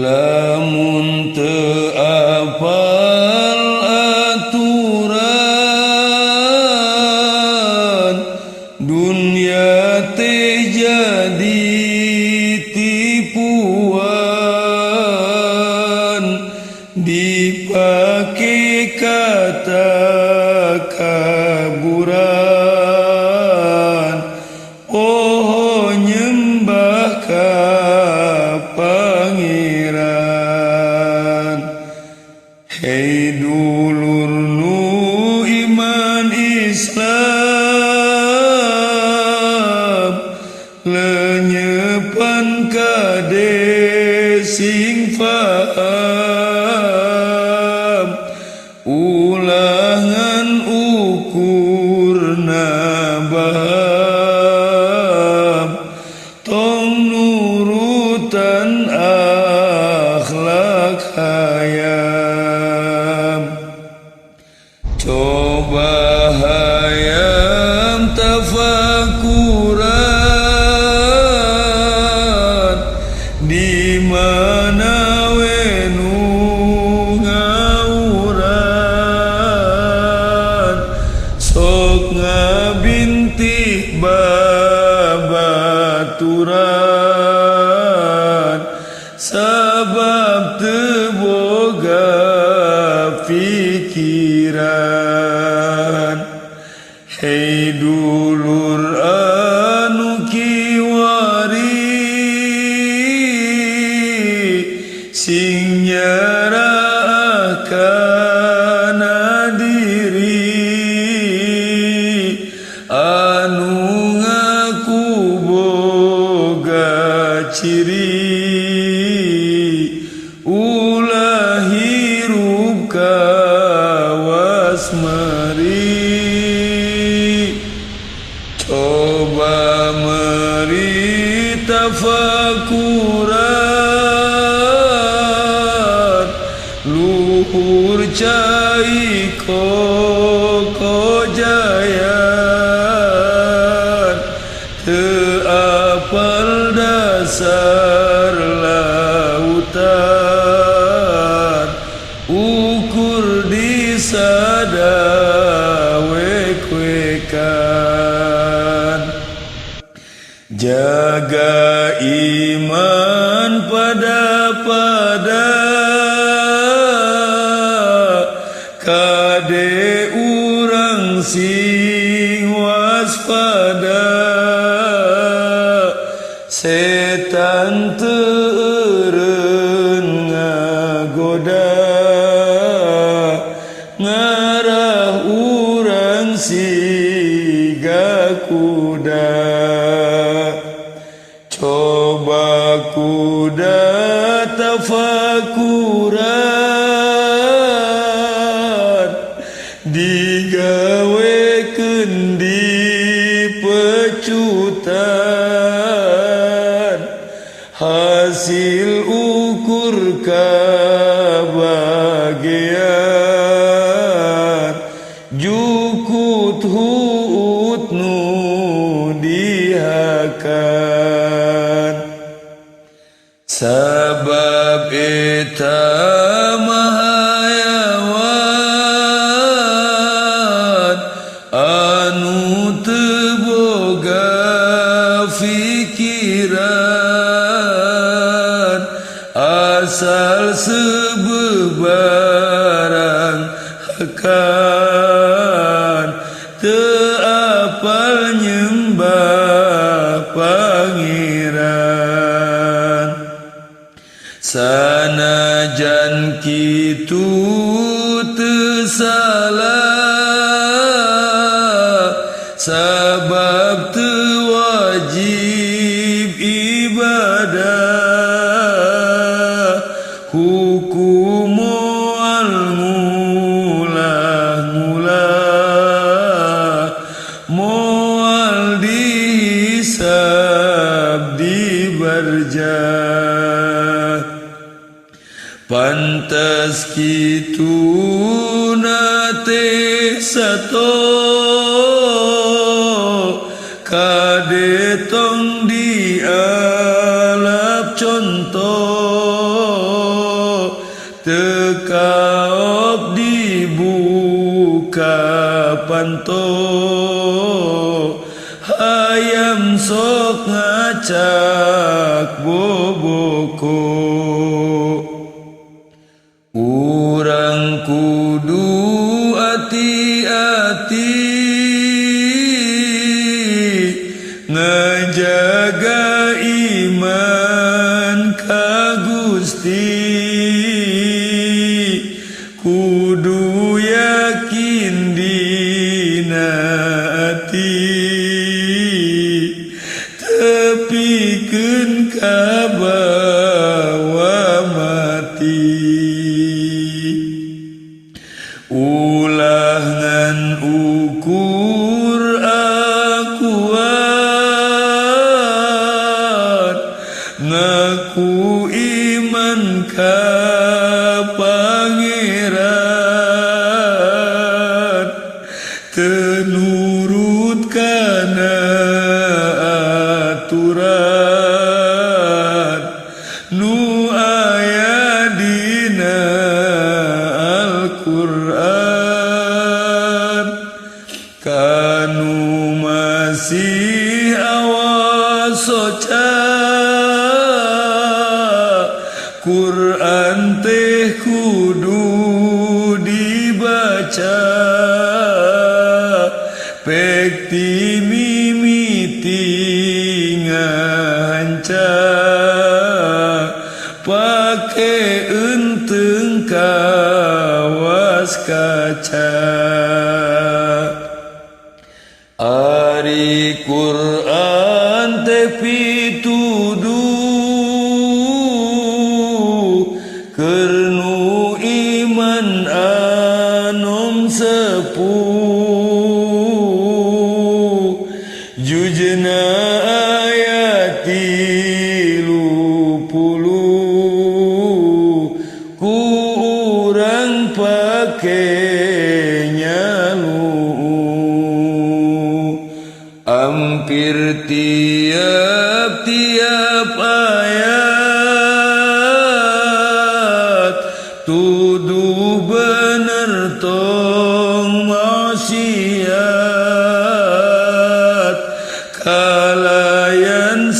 lamun teu apal aturan dunya teh jadi tipuan dipake kata kaburan oh nyembah ka pangeran. Hei dulur nu iman Islam lenyepan kade sing faham ulangan ukurna baham tong nurutan akhlak hayam. Coba hayam tafakuran di mana we nu ngauran sok ngabintih babaturan sabab teu boga pikiran. Hei dulur anu kiwari sing nyarahkan diri anu ngaku boga ciri ulah hirup kawas meri. Coba meri tafakuran luhur cai koko jayan teu apal dasar lautan ukur di sadawek-wekan. Jaga iman pada kade urang sing waspada setan teu eureun ngagoda ngarah urang siga kuda. Coba kuda tafakuran digawekeun di pecutan hasil ukur kabagean jukut huut nu dihakan. Sabab eta mahayawan anu teu boga pikiran asal sebebarang akan teu apal nyembah pangeran. Sanajan kitu teu salah sabab teu wajib ibadah hukum moal ngulah-ngulah moal dihisab dibarjah. Pantas kitu nate sato kade tong dialap contoh tekaok dibuka panto hayam sok ngacak boboko urang kudu hati-hati ngejaga iman ka Gusti kudu yakin dina ati tepikeun ka bawa mati ulah ngan ukur akuat ngaku iman ka Pangeran tenurut kana aturan nu aya dina Al-Qur'an kanu masih awas soca Quran teh kudu dibaca pek ti mimiti nganca pake enteung kawas kaca ari Quran teh pituduh kernu iman anom sepuh jujna ayat 30 ku urang pake nyalu hampir tiap-tiap ayat tuduh bener tong maksiat kalayan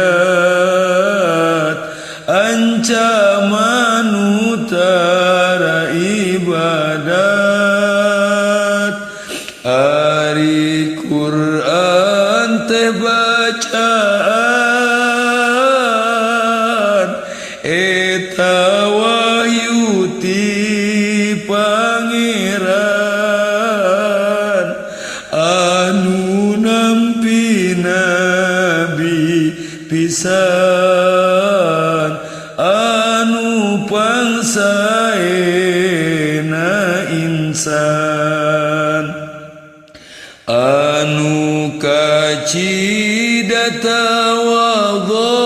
seriwayat ancaman utara ibadat ari Quran teh bacaan eta wahyu ti Pangeran anu nampi nabi pisan anu pangsaena insan anu kacida tawadho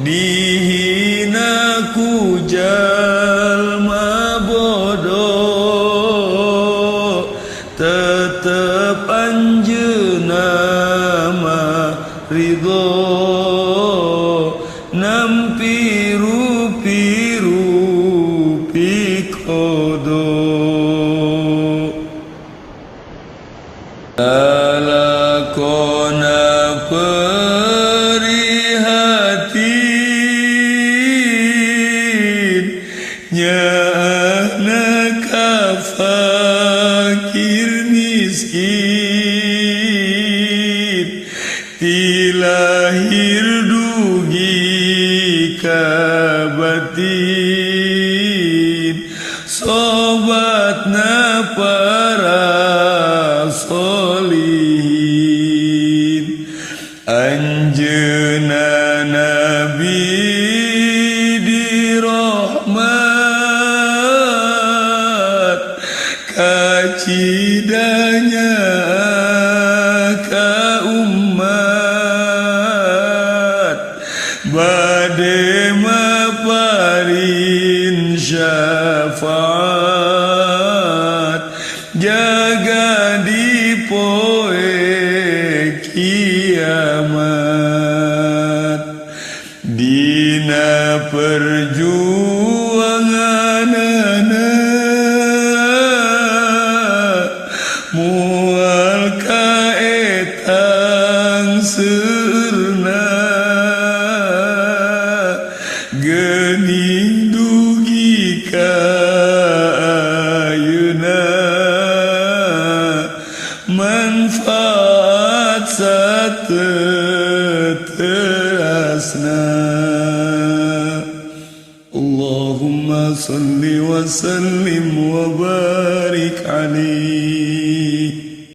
dihina ku jalma bodoh tetep anjeunna mah ridho nampi rupi-rupi kodo lalakona perihatin nyana ka fakir miskin tilahir dugi ka batin sobatna para solihin anjeunna nabi dirahmat kacidanya ka umat bade maparin syafaat jaga di poe kiamat dina perjuanganana mual kaetang serna geuning dugi ka ayeuna manfaat sateterasna. Allahumma salli wa sallim wa barik